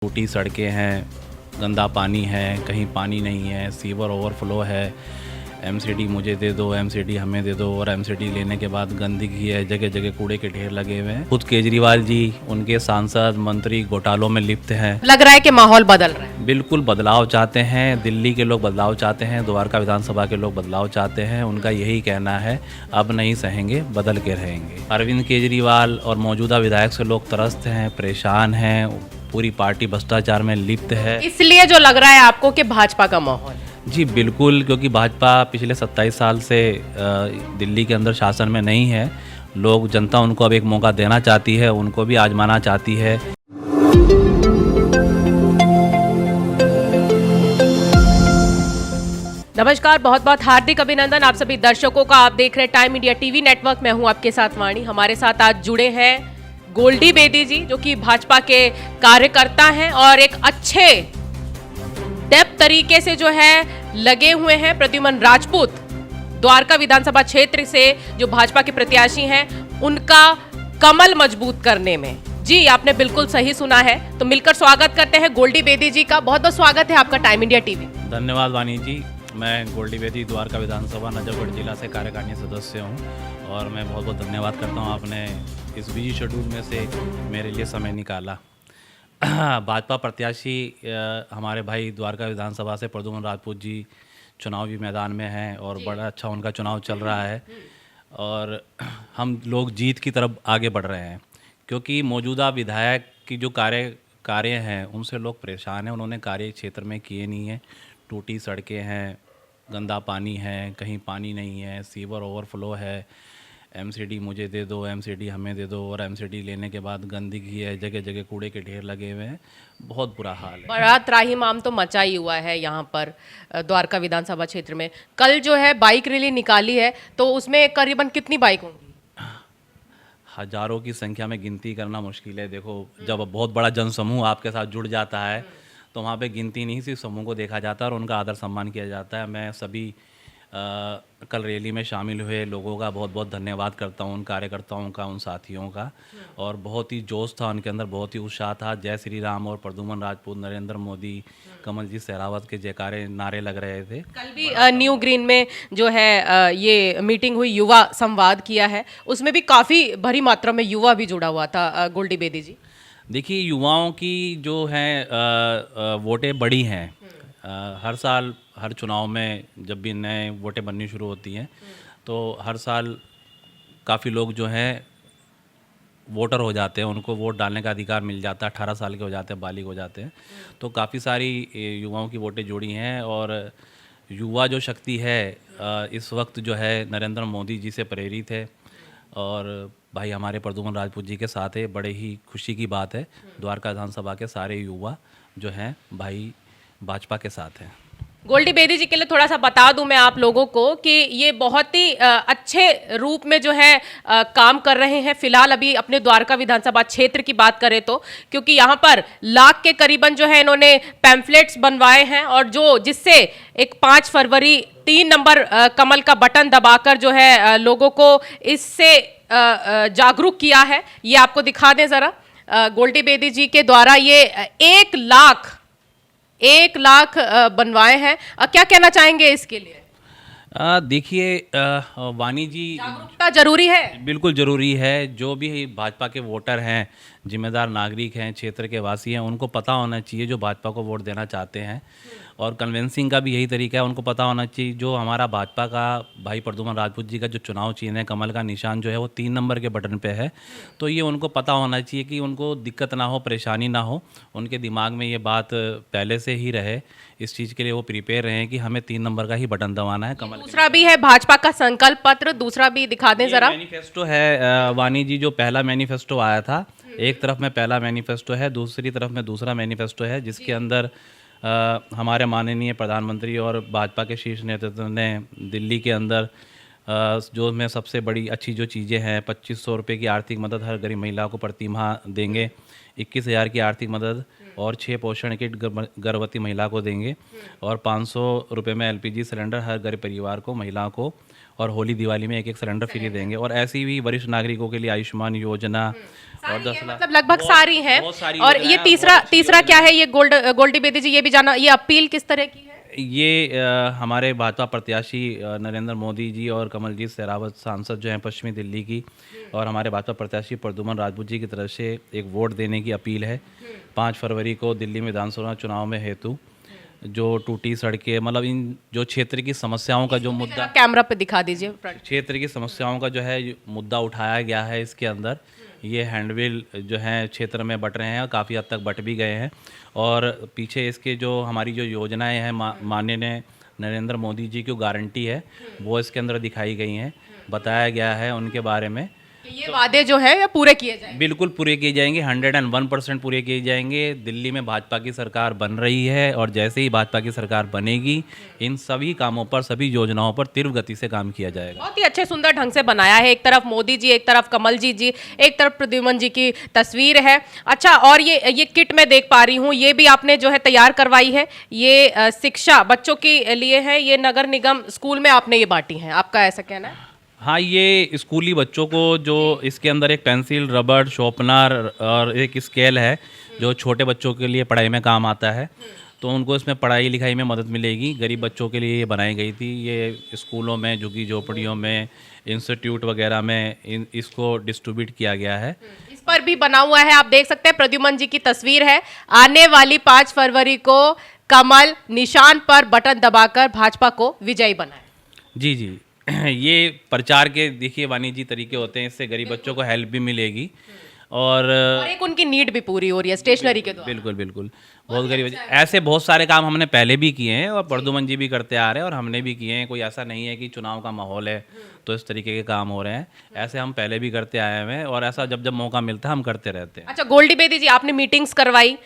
टूटी सड़कें हैं, गंदा पानी है, कहीं पानी नहीं है, सीवर ओवरफ्लो है। एमसीडी मुझे दे दो, एमसीडी हमें दे दो, और एमसीडी लेने के बाद गंदगी है, जगह जगह कूड़े के ढेर लगे हुए हैं। खुद केजरीवाल जी, उनके सांसद मंत्री घोटालों में लिप्त हैं। लग रहा है कि माहौल बदल रहा है। बिल्कुल बदलाव चाहते हैं, दिल्ली के लोग बदलाव चाहते हैं, द्वारका विधानसभा के लोग बदलाव चाहते हैं। उनका यही कहना है, अब नहीं सहेंगे, बदल के रहेंगे। अरविंद केजरीवाल और मौजूदा विधायक से लोग त्रस्त हैं, परेशान हैं, पूरी पार्टी भ्रष्टाचार में लिप्त है। इसलिए जो लग रहा है आपको कि भाजपा का माहौल। जी बिल्कुल, क्योंकि भाजपा पिछले 27 साल से दिल्ली के अंदर शासन में नहीं है। लोग, जनता उनको अब एक मौका देना चाहती है, उनको भी आजमाना चाहती है। नमस्कार, बहुत बहुत हार्दिक अभिनंदन आप सभी दर्शकों का। आप देख रहे हैं टाइम इंडिया टीवी नेटवर्क। मैं हूं आपके साथ वाणी। हमारे साथ आज जुड़े हैं गोल्डी बेदी जी, जो कि भाजपा के कार्यकर्ता हैं और एक अच्छे डेप्थ तरीके से जो है लगे हुए हैं। प्रद्युमन राजपूत द्वारका विधानसभा क्षेत्र से जो भाजपा के प्रत्याशी हैं, उनका कमल मजबूत करने में। जी, आपने बिल्कुल सही सुना है। तो मिलकर स्वागत करते हैं गोल्डी बेदी जी का। बहुत बहुत स्वागत है आपका टाइम इंडिया टीवी। धन्यवाद वाणी जी। मैं गोल्डी बेदी, द्वारका विधानसभा नजफगढ़ जिला से कार्यकारिणी सदस्य हूं, और मैं बहुत बहुत धन्यवाद करता हूं आपने इस बिजी शेड्यूल में से मेरे लिए समय निकाला। भाजपा प्रत्याशी हमारे भाई द्वारका विधानसभा से प्रद्युमन राजपूत जी चुनावी मैदान में हैं, और बड़ा अच्छा उनका चुनाव चल रहा है, और हम लोग जीत की तरफ आगे बढ़ रहे हैं। क्योंकि मौजूदा विधायक की जो कार्य हैं, उनसे लोग परेशान हैं। उन्होंने कार्य क्षेत्र में किए नहीं हैं। टूटी सड़कें हैं, गंदा पानी है, कहीं पानी नहीं है, सीवर ओवरफ्लो है। एमसीडी मुझे दे दो, एमसीडी हमें दे दो, और एमसीडी लेने के बाद गंदगी है, जगह जगह कूड़े के ढेर लगे हुए हैं। बहुत बुरा हाल है। बड़ा त्राहिमाम तो मचा ही हुआ है यहाँ पर द्वारका विधानसभा क्षेत्र में। कल जो है बाइक रैली निकाली है, तो उसमें करीबन कितनी बाइक होंगी? हजारों की संख्या में गिनती करना मुश्किल है। देखो, जब बहुत बड़ा जनसमूह आपके साथ जुड़ जाता है, तो वहाँ पे गिनती नहीं, सिर्फ समूह को देखा जाता है और उनका आदर सम्मान किया जाता है। मैं सभी कल रैली में शामिल हुए लोगों का बहुत बहुत धन्यवाद करता हूँ, उन कार्यकर्ताओं का, उन साथियों का। और बहुत ही जोश था उनके अंदर, बहुत ही उत्साह था। जय श्री राम और प्रद्युमन राजपूत, नरेंद्र मोदी, कमलजीत सहरावत के जयकारे नारे लग रहे थे। कल भी न्यू ग्रीन में जो है ये मीटिंग हुई, युवा संवाद किया है, उसमें भी काफ़ी भरी मात्रा में युवा भी जुड़ा हुआ था। गोल्डी बेदी जी, देखिए, युवाओं की जो है वोटें बड़ी हैं। हर साल हर चुनाव में जब भी नए वोटें बननी शुरू होती हैं, तो हर साल काफ़ी लोग जो हैं वोटर हो जाते हैं, उनको वोट डालने का अधिकार मिल जाता है। 18 साल के हो जाते हैं, बालिग हो जाते हैं। तो काफ़ी सारी युवाओं की वोटें जुड़ी हैं, और युवा जो शक्ति है इस वक्त जो है नरेंद्र मोदी जी से प्रेरित है, और भाई हमारे प्रद्युमन राजपूत जी के साथ है। बड़े ही खुशी की बात है, द्वारका विधानसभा के सारे युवा जो हैं भाई भाजपा के साथ हैं। गोल्डी बेदी जी के लिए थोड़ा सा बता दूं मैं आप लोगों को कि ये बहुत ही अच्छे रूप में जो है काम कर रहे हैं फिलहाल अभी अपने द्वारका विधानसभा क्षेत्र की बात करें तो, क्योंकि यहाँ पर लाख के करीबन जो है इन्होंने पैम्फलेट्स बनवाए हैं, और जो जिससे एक 5 फरवरी 3 नंबर कमल का बटन दबाकर जो है लोगों को इससे जागरूक किया है। ये आपको दिखा दें ज़रा, गोल्डी बेदी जी के द्वारा ये 1 लाख बनवाए हैं। क्या कहना चाहेंगे इसके लिए? देखिए वाणी जी, जागरूकता जरूरी है। बिल्कुल ज़रूरी है। जो भी भाजपा के वोटर हैं, जिम्मेदार नागरिक हैं, क्षेत्र के वासी हैं, उनको पता होना चाहिए जो भाजपा को वोट देना चाहते हैं। और कन्विंसिंग का भी यही तरीका है, उनको पता होना चाहिए जो हमारा भाजपा का भाई प्रद्युमन राजपूत जी का जो चुनाव चिन्ह है, कमल का निशान जो है, वो 3 नंबर के बटन पे है। तो ये उनको पता होना चाहिए कि उनको दिक्कत ना हो, परेशानी ना हो, उनके दिमाग में ये बात पहले से ही रहे। इस चीज़ के लिए वो प्रिपेयर रहें कि हमें 3 नंबर का ही बटन दबाना है। कमल दूसरा भी है भाजपा का संकल्प पत्र, दूसरा भी दिखा दें जरा। मैनिफेस्टो है वाणी जी, जो पहला मैनिफेस्टो आया था, एक तरफ में पहला मैनिफेस्टो है, दूसरी तरफ में दूसरा मैनिफेस्टो है, जिसके अंदर हमारे माननीय प्रधानमंत्री और भाजपा के शीर्ष नेतृत्व ने दिल्ली के अंदर जो में सबसे बड़ी अच्छी जो चीज़ें हैं, 2500 रुपये की आर्थिक मदद हर गरीब महिला को प्रति माह देंगे, 21,000 की आर्थिक मदद और 6 पोषण किट गर्भवती महिला को देंगे और 500 रुपये में LPG सिलेंडर हर गरीब परिवार को, महिला को, और होली दिवाली में एक सिलेंडर फ्री देंगे। और ऐसी भी वरिष्ठ नागरिकों के लिए आयुष्मान योजना और 10 लाख, मतलब लगभग सारी हैं। बहुत सारी और योजनाएं ये हैं, तीसरा बहुत अच्छी तीसरा क्या योजनाएं है, ये गोल्डी बेदी जी, ये भी जाना, ये अपील किस तरह की है? ये हमारे भाजपा प्रत्याशी नरेंद्र मोदी जी और कमलजीत शेरावत सांसद जो हैं पश्चिमी दिल्ली की, और हमारे भाजपा प्रत्याशी प्रद्युमन राजपूत जी की तरफ से एक वोट देने की अपील है 5 फरवरी को दिल्ली में विधानसभा चुनाव में हेतु। जो टूटी सड़कें, मतलब इन जो क्षेत्र की समस्याओं का जो मुद्दा, कैमरा पे दिखा दीजिए। क्षेत्र की समस्याओं का जो है मुद्दा उठाया गया है इसके अंदर। ये हैंडबिल जो हैं क्षेत्र में बट रहे हैं और काफ़ी हद तक बट भी गए हैं। और पीछे इसके जो हमारी जो योजनाएं हैं माननीय नरेंद्र मोदी जी की गारंटी है वो इसके अंदर दिखाई गई हैं, बताया गया है उनके बारे में। ये वादे जो है ये पूरे किए जाएंगे, बिल्कुल पूरे किए जाएंगे, 101% पूरे किए जाएंगे। दिल्ली में भाजपा की सरकार बन रही है और जैसे ही भाजपा की सरकार बनेगी इन सभी कामों पर, सभी योजनाओं पर तीव्र गति से काम किया जाएगा। बहुत ही अच्छे सुंदर ढंग से बनाया है। एक तरफ मोदी जी, एक तरफ कमलजीत जी, एक तरफ प्रद्युमन जी की तस्वीर है। अच्छा, और ये किट मैं देख पा रही हूँ, ये भी आपने जो है तैयार करवाई है। ये शिक्षा बच्चों के लिए है, ये नगर निगम स्कूल में आपने ये बांटी है, आपका ऐसा कहना है? हाँ, ये स्कूली बच्चों को जो इसके अंदर एक पेंसिल, रबड़, शॉर्पनर और एक स्केल है जो छोटे बच्चों के लिए पढ़ाई में काम आता है, तो उनको इसमें पढ़ाई लिखाई में मदद मिलेगी। गरीब बच्चों के लिए ये बनाई गई थी। ये स्कूलों में, झुग्गी झोपड़ियों में, इंस्टीट्यूट वगैरह में इसको डिस्ट्रीब्यूट किया गया है। इस पर भी बना हुआ है, आप देख सकते हैं, प्रद्युमन जी की तस्वीर है। आने वाली 5 फरवरी को कमल निशान पर बटन दबाकर भाजपा को विजयी बनाए। जी जी, ये प्रचार के देखिए वाणी जी तरीके होते हैं, इससे गरीब बच्चों को हेल्प भी मिलेगी और एक उनकी नीड भी पूरी हो रही है स्टेशनरी के द्वारा। बिल्कुल बिल्कुल, बहुत गरीब ऐसे बहुत सारे काम हमने पहले भी किए हैं और प्रद्युमन जी भी करते आ रहे हैं और हमने भी किए हैं। कोई ऐसा नहीं है कि चुनाव का माहौल है तो इस तरीके के काम हो रहे हैं, ऐसे हम पहले भी करते आए हैं और ऐसा जब जब मौका मिलता है हम करते रहते हैं। अच्छा, गोल्डी बेदी जी, आपने मीटिंग्स करवाई,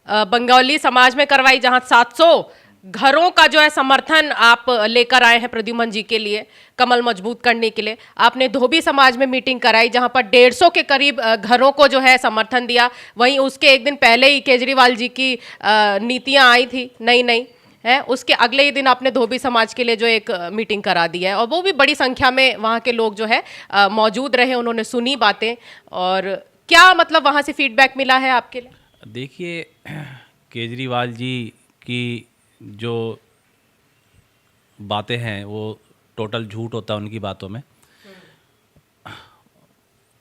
बंगाली समाज में करवाई, जहां 700 घरों का जो है समर्थन आप लेकर आए हैं प्रद्युमन जी के लिए, कमल मजबूत करने के लिए। आपने धोबी समाज में मीटिंग कराई जहां पर 150 के करीब घरों को जो है समर्थन दिया। वहीं उसके एक दिन पहले ही केजरीवाल जी की नीतियां आई थी नई नई है, उसके अगले ही दिन आपने धोबी समाज के लिए जो एक मीटिंग करा दी है और वो भी बड़ी संख्या में वहाँ के लोग जो है मौजूद रहे, उन्होंने सुनी बातें। और क्या मतलब वहाँ से फीडबैक मिला है आपके लिए? देखिए, केजरीवाल जी की जो बातें हैं वो टोटल झूठ होता है उनकी बातों में।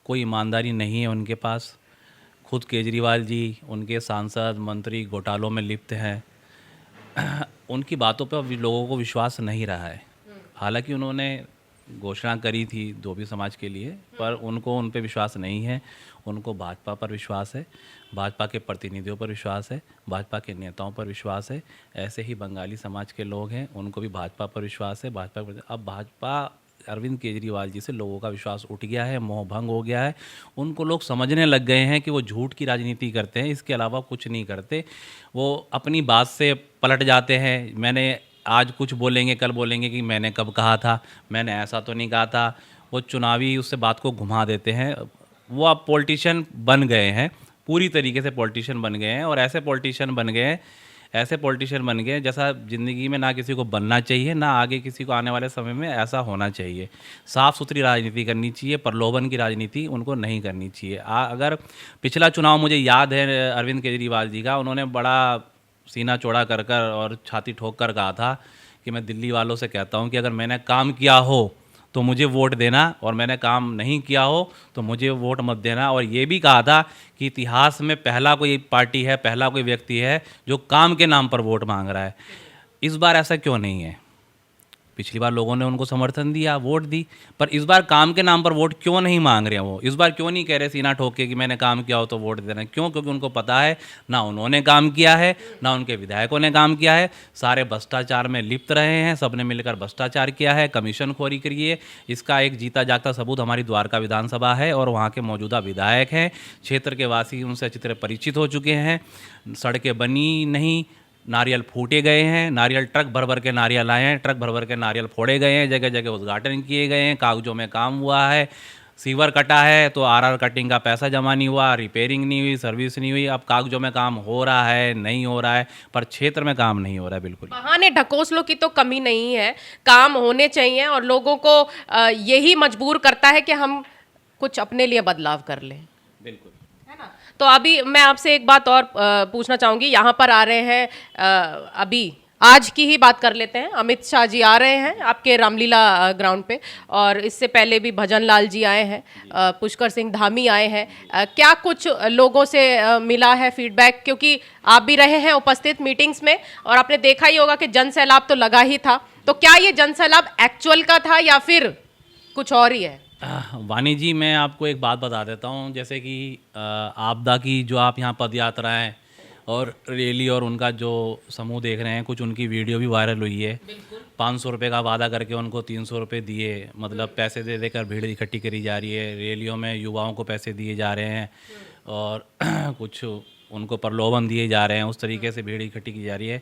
कोई ईमानदारी नहीं है उनके पास। खुद केजरीवाल जी, उनके सांसद, मंत्री घोटालों में लिप्त हैं। उनकी बातों पर अभी लोगों को विश्वास नहीं रहा है। हालांकि उन्होंने घोषणा करी थी धोबी समाज के लिए, पर उनको उन पर विश्वास नहीं है। उनको भाजपा पर विश्वास है, भाजपा के प्रतिनिधियों पर विश्वास है, भाजपा के नेताओं पर विश्वास है। ऐसे ही बंगाली समाज के लोग हैं, उनको भी भाजपा पर विश्वास है। अब भाजपा अरविंद केजरीवाल जी से लोगों का विश्वास उठ गया है, मोह भंग हो गया है। उनको लोग समझने लग गए हैं कि वो झूठ की राजनीति करते हैं, इसके अलावा कुछ नहीं करते। वो अपनी बात से पलट जाते हैं। मैंने आज कुछ बोलेंगे, कल बोलेंगे कि मैंने कब कहा था, मैंने ऐसा तो नहीं कहा था। वो चुनावी उससे बात को घुमा देते हैं। वो अब पॉलिटिशियन बन गए हैं, पूरी तरीके से पॉलिटिशियन बन गए हैं और ऐसे पॉलिटिशियन बन गए हैं, ऐसे पॉलिटिशियन बन गए जैसा ज़िंदगी में ना किसी को बनना चाहिए, ना आगे किसी को आने वाले समय में ऐसा होना चाहिए। साफ़ सुथरी राजनीति करनी चाहिए, प्रलोभन की राजनीति उनको नहीं करनी चाहिए। अगर पिछला चुनाव मुझे याद है अरविंद केजरीवाल जी का, उन्होंने बड़ा सीना चौड़ा कर कर और छाती ठोक कर कहा था कि मैं दिल्ली वालों से कहता हूं कि अगर मैंने काम किया हो तो मुझे वोट देना और मैंने काम नहीं किया हो तो मुझे वोट मत देना। और ये भी कहा था कि इतिहास में पहला कोई पार्टी है, पहला कोई व्यक्ति है जो काम के नाम पर वोट मांग रहा है। इस बार ऐसा क्यों नहीं है? पिछली बार लोगों ने उनको समर्थन दिया, वोट दी, पर इस बार काम के नाम पर वोट क्यों नहीं मांग रहे हैं? वो इस बार क्यों नहीं कह रहे सीना ठोक के कि मैंने काम किया हो तो वोट देना? क्यों? क्योंकि उनको पता है ना उन्होंने काम किया है, ना उनके विधायकों ने काम किया है। सारे भ्रष्टाचार में लिप्त रहे हैं, सबने मिलकर भ्रष्टाचार किया है, कमीशन खोरी करी है। इसका एक जीता जागता सबूत हमारी द्वारका विधानसभा है और वहाँ के मौजूदा विधायक हैं। क्षेत्र के वासी उनसे अच्छी तरह परिचित हो चुके हैं। सड़कें बनी नहीं, नारियल फूटे गए हैं, नारियल ट्रक भर भर के नारियल आए हैं, ट्रक भर भर के नारियल फोड़े गए हैं, जगह जगह उद्घाटन किए गए हैं, कागजों में काम हुआ है। सीवर कटा है तो आरआर कटिंग का पैसा जमा नहीं हुआ, रिपेयरिंग नहीं हुई, सर्विस नहीं हुई। अब कागजों में काम हो रहा है, नहीं हो रहा है, पर क्षेत्र में काम नहीं हो रहा है बिल्कुल। बहाने ढकोसलों की तो कमी नहीं है, काम होने चाहिए और लोगों को यही मजबूर करता है कि हम कुछ अपने लिए बदलाव कर लें, बिल्कुल। है ना। तो अभी मैं आपसे एक बात और पूछना चाहूंगी। यहाँ पर आ रहे हैं अभी आज की ही बात कर लेते हैं, अमित शाह जी आ रहे हैं आपके रामलीला ग्राउंड पे, और इससे पहले भी भजन लाल जी आए हैं, पुष्कर सिंह धामी आए हैं। क्या कुछ लोगों से मिला है फीडबैक, क्योंकि आप भी रहे हैं उपस्थित मीटिंग्स में और आपने देखा ही होगा कि जन सैलाब तो लगा ही था। तो क्या ये जन सैलाब एक्चुअल का था या फिर कुछ और ही है? वानी जी, मैं आपको एक बात बता देता हूँ। जैसे कि आपदा की जो आप यहाँ पद यात्राएँ और रैली और उनका जो समूह देख रहे हैं, कुछ उनकी वीडियो भी वायरल हुई है। 500 रुपये का वादा करके उनको 300 रुपये दिए, मतलब पैसे दे देकर भीड़ इकट्ठी करी जा रही है। रैलियों में युवाओं को पैसे दिए जा रहे हैं और कुछ उनको प्रलोभन दिए जा रहे हैं, उस तरीके से भीड़ इकट्ठी की जा रही है।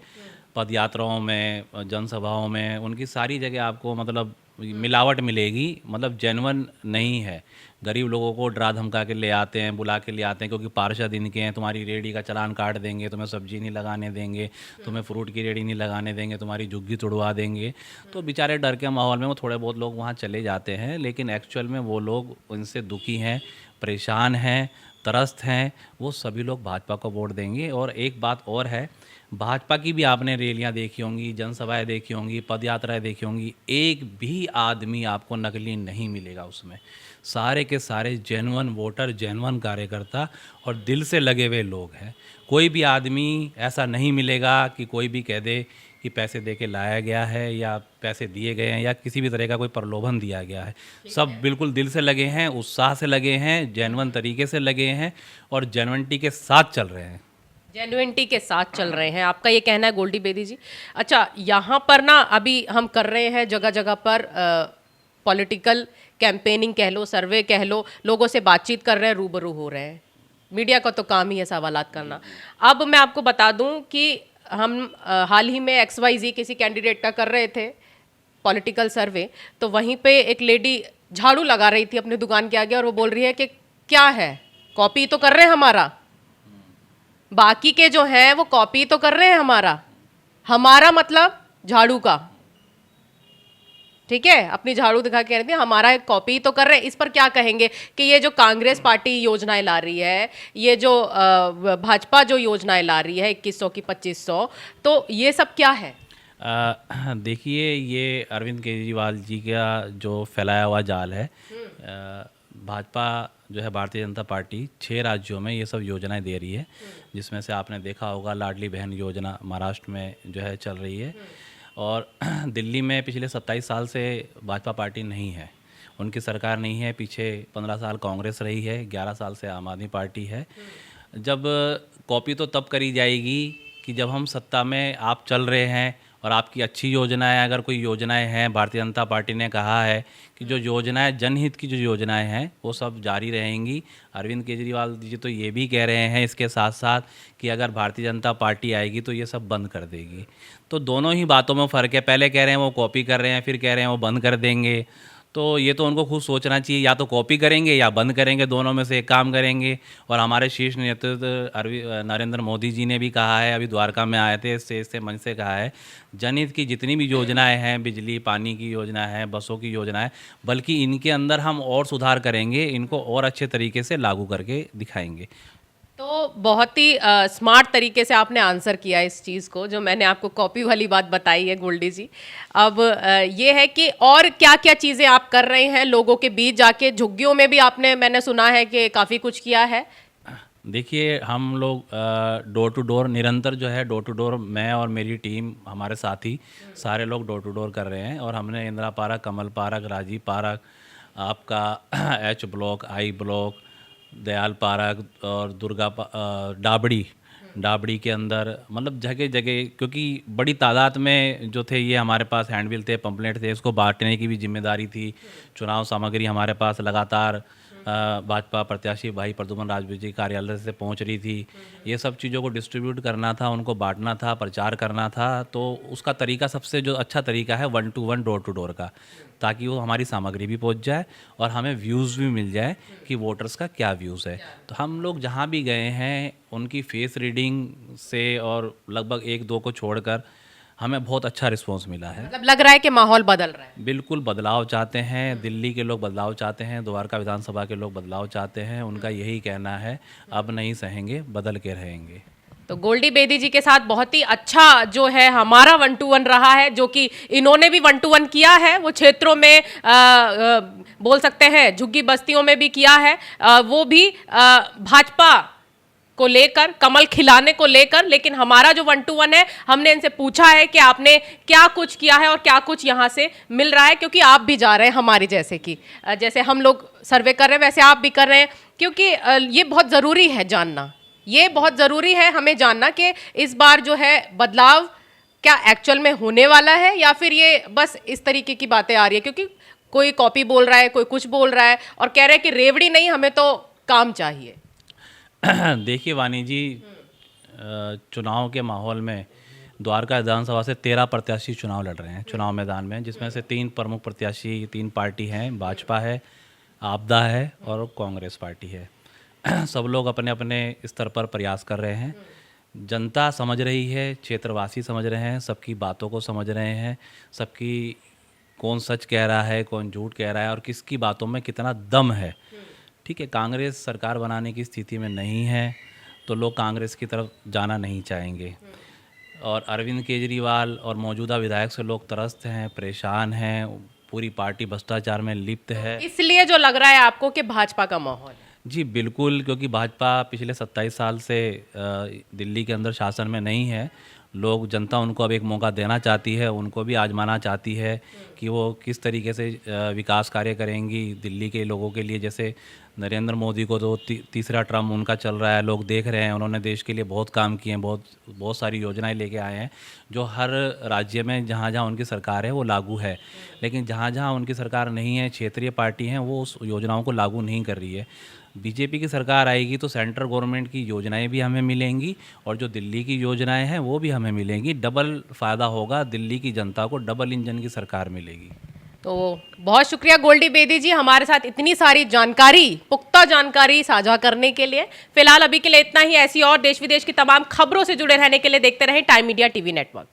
पद यात्राओं में, जनसभाओं में, उनकी सारी जगह आपको मतलब मिलावट मिलेगी, मतलब जेन्युइन नहीं है। गरीब लोगों को डरा धमका के ले आते हैं, बुला के ले आते हैं, क्योंकि पार्षद इनके हैं, तुम्हारी रेहड़ी का चालान काट देंगे, तुम्हें सब्जी नहीं लगाने देंगे, तुम्हें फ्रूट की रेहड़ी नहीं लगाने देंगे, तुम्हारी झुग्गी तोड़वा देंगे। तो बेचारे डर के माहौल में वो थोड़े बहुत लोग वहाँ चले जाते हैं, लेकिन एक्चुअल में वो लोग उनसे दुखी हैं, परेशान हैं, त्रस्त हैं। वो सभी लोग भाजपा को वोट देंगे। और एक बात और है, भाजपा की भी आपने रैलियां देखी होंगी, जनसभाएं देखी होंगी, पद यात्राएं देखी होंगी, एक भी आदमी आपको नकली नहीं मिलेगा उसमें। सारे के सारे जेन्युइन वोटर, जेन्युइन कार्यकर्ता और दिल से लगे हुए लोग हैं। कोई भी आदमी ऐसा नहीं मिलेगा कि कोई भी कह दे कि पैसे दे के लाया गया है या पैसे दिए गए हैं या किसी भी तरह का कोई प्रलोभन दिया गया है। सब बिल्कुल दिल से लगे हैं, उत्साह से लगे हैं, जेन्युइन तरीके से लगे हैं और जेन्युइनिटी के साथ चल रहे हैं। जेन्युइनिटी के साथ चल रहे हैं, आपका ये कहना है गोल्डी बेदी जी। अच्छा, यहाँ पर ना अभी हम कर रहे हैं जगह जगह पर पॉलिटिकल कैंपेनिंग कह लो, सर्वे कह लो, लोगों से बातचीत कर रहे हैं, रूबरू हो रहे हैं। मीडिया का तो काम ही है सवालात करना। अब मैं आपको बता दूं कि हम हाल ही में XYZ किसी कैंडिडेट का कर रहे थे पॉलिटिकल सर्वे, तो वहीं पे एक लेडी झाड़ू लगा रही थी अपनी दुकान के आगे और वो बोल रही है कि क्या है, कॉपी तो कर रहे हैं हमारा, बाकी के जो हैं वो कॉपी तो कर रहे हैं हमारा मतलब झाड़ू का, ठीक है, अपनी झाड़ू दिखा के कह रही थी हमारा कॉपी तो कर रहे हैं। इस पर क्या कहेंगे कि ये जो कांग्रेस पार्टी योजनाएं ला रही है, ये जो भाजपा जो योजनाएं ला रही है 2100 की 2500, तो ये सब क्या है? देखिए, ये अरविंद केजरीवाल जी का जो फैलाया हुआ जाल है। भाजपा जो है, भारतीय जनता पार्टी 6 राज्यों में ये सब योजनाएं दे रही है, जिसमें से आपने देखा होगा लाडली बहन योजना महाराष्ट्र में जो है चल रही है। और दिल्ली में पिछले 27 साल से भाजपा पार्टी नहीं है, उनकी सरकार नहीं है। पीछे 15 साल कांग्रेस रही है, 11 साल से आम आदमी पार्टी है। जब कॉपी तो तब करी जाएगी कि जब हम सत्ता में आप चल रहे हैं और आपकी अच्छी योजनाएं, अगर कोई योजनाएं हैं, भारतीय जनता पार्टी ने कहा है कि जो योजनाएं जनहित की जो योजनाएं हैं वो सब जारी रहेंगी। अरविंद केजरीवाल जी तो ये भी कह रहे हैं इसके साथ साथ कि अगर भारतीय जनता पार्टी आएगी तो ये सब बंद कर देगी। तो दोनों ही बातों में फ़र्क है। पहले कह रहे हैं वो कॉपी कर रहे हैं, फिर कह रहे हैं वो बंद कर देंगे। तो ये तो उनको खुद सोचना चाहिए, या तो कॉपी करेंगे या बंद करेंगे, दोनों में से एक काम करेंगे। और हमारे शीर्ष नेतृत्व नरेंद्र मोदी जी ने भी कहा है, अभी द्वारका में आए थे, स्टेज से मंच से कहा है, जनहित की जितनी भी योजनाएं हैं, बिजली पानी की योजना है, बसों की योजना है, बल्कि इनके अंदर हम और सुधार करेंगे, इनको और अच्छे तरीके से लागू करके दिखाएंगे। तो बहुत ही स्मार्ट तरीके से आपने आंसर किया इस चीज़ को, जो मैंने आपको कॉपी वाली बात बताई है गोल्डी जी। अब ये है कि और क्या क्या चीज़ें आप कर रहे हैं लोगों के बीच जाके, झुग्गियों में भी आपने, मैंने सुना है कि काफ़ी कुछ किया है। देखिए, हम लोग डोर टू डोर निरंतर जो है, डोर टू डोर मैं और मेरी टीम, हमारे साथी सारे लोग डोर टू डोर कर रहे हैं। और हमने इंदिरा पार्क, कमल पार्क, राजीव पार्क, आपका H block, I block, Dayal park और डाबड़ी के अंदर, मतलब जगह जगह, क्योंकि बड़ी तादाद में जो थे ये हमारे पास हैंडबिल थे, पंपलेट थे, इसको बांटने की भी जिम्मेदारी थी। चुनाव सामग्री हमारे पास लगातार भाजपा प्रत्याशी भाई प्रद्युमन राजपूत जी कार्यालय से पहुंच रही थी। ये सब चीज़ों को डिस्ट्रीब्यूट करना था, उनको बांटना था, प्रचार करना था। तो उसका तरीका सबसे जो अच्छा तरीका है 1 to 1 डोर टू डोर का, ताकि वो हमारी सामग्री भी पहुंच जाए और हमें व्यूज़ भी मिल जाए कि वोटर्स का क्या व्यूज़ है। तो हम लोग जहाँ भी गए हैं उनकी फेस रीडिंग से और लगभग 1-2 को छोड़कर हमें बहुत अच्छा रिस्पॉन्स मिला है। मतलब लग रहा है कि माहौल बदल रहा है। बिल्कुल बदलाव चाहते हैं, दिल्ली के लोग बदलाव चाहते हैं, द्वारका विधानसभा के लोग बदलाव चाहते हैं। उनका यही कहना है, अब नहीं सहेंगे, बदल के रहेंगे। तो गोल्डी बेदी जी के साथ बहुत ही अच्छा जो है हमारा 1 to 1 रहा है, जो कि इन्होंने भी 1 to 1 किया है। वो क्षेत्रों में बोल सकते हैं झुग्गी बस्तियों में भी किया है, वो भी भाजपा को लेकर, कमल खिलाने को लेकर। लेकिन हमारा जो 1 to 1 है, हमने इनसे पूछा है कि आपने क्या कुछ किया है और क्या कुछ यहाँ से मिल रहा है, क्योंकि आप भी जा रहे हैं हमारी जैसे कि जैसे हम लोग सर्वे कर रहे हैं वैसे आप भी कर रहे हैं, क्योंकि ये बहुत ज़रूरी है जानना, ये बहुत ज़रूरी है हमें जानना कि इस बार जो है बदलाव क्या एक्चुअल में होने वाला है या फिर ये बस इस तरीके की बातें आ रही है, क्योंकि कोई कॉपी बोल रहा है, कोई कुछ बोल रहा है और कह रहे हैं कि रेवड़ी नहीं, हमें तो काम चाहिए। देखिए वानी जी, चुनाव के माहौल में द्वारका विधानसभा से 13 प्रत्याशी चुनाव लड़ रहे हैं चुनाव मैदान में, जिसमें से 3 प्रमुख प्रत्याशी, 3 पार्टी हैं, भाजपा है, आपदा है और कांग्रेस पार्टी है। सब लोग अपने अपने स्तर पर प्रयास कर रहे हैं। जनता समझ रही है, क्षेत्रवासी समझ रहे हैं, सबकी बातों को समझ रहे हैं, सबकी कौन सच कह रहा है, कौन झूठ कह रहा है और किसकी बातों में कितना दम है। ठीक है, कांग्रेस सरकार बनाने की स्थिति में नहीं है तो लोग कांग्रेस की तरफ जाना नहीं चाहेंगे और अरविंद केजरीवाल और मौजूदा विधायक से लोग त्रस्त हैं, परेशान हैं, पूरी पार्टी भ्रष्टाचार में लिप्त है। इसलिए जो लग रहा है आपको कि भाजपा का माहौल है। जी बिल्कुल, क्योंकि भाजपा पिछले 27 साल से दिल्ली के अंदर शासन में नहीं है। लोग, जनता उनको अब एक मौका देना चाहती है, उनको भी आजमाना चाहती है कि वो किस तरीके से विकास कार्य करेंगी दिल्ली के लोगों के लिए। जैसे नरेंद्र मोदी को तो तीसरा टर्म उनका चल रहा है, लोग देख रहे हैं, उन्होंने देश के लिए बहुत काम किए हैं, बहुत सारी योजनाएं लेके आए हैं जो हर राज्य में जहाँ जहाँ उनकी सरकार है वो लागू है। लेकिन जहाँ जहाँ उनकी सरकार नहीं है, क्षेत्रीय पार्टी हैं, वो उस योजनाओं को लागू नहीं कर रही है। बीजेपी की सरकार आएगी तो सेंट्रल गवर्नमेंट की योजनाएं भी हमें मिलेंगी और जो दिल्ली की योजनाएं हैं वो भी हमें मिलेंगी। डबल फ़ायदा होगा, दिल्ली की जनता को डबल इंजन की सरकार मिलेगी। तो बहुत शुक्रिया गोल्डी बेदी जी हमारे साथ इतनी सारी जानकारी, पुख्ता जानकारी साझा करने के लिए। फिलहाल अभी के लिए इतना ही। ऐसी और देश विदेश की तमाम खबरों से जुड़े रहने के लिए देखते रहें टाइम मीडिया टीवी नेटवर्क।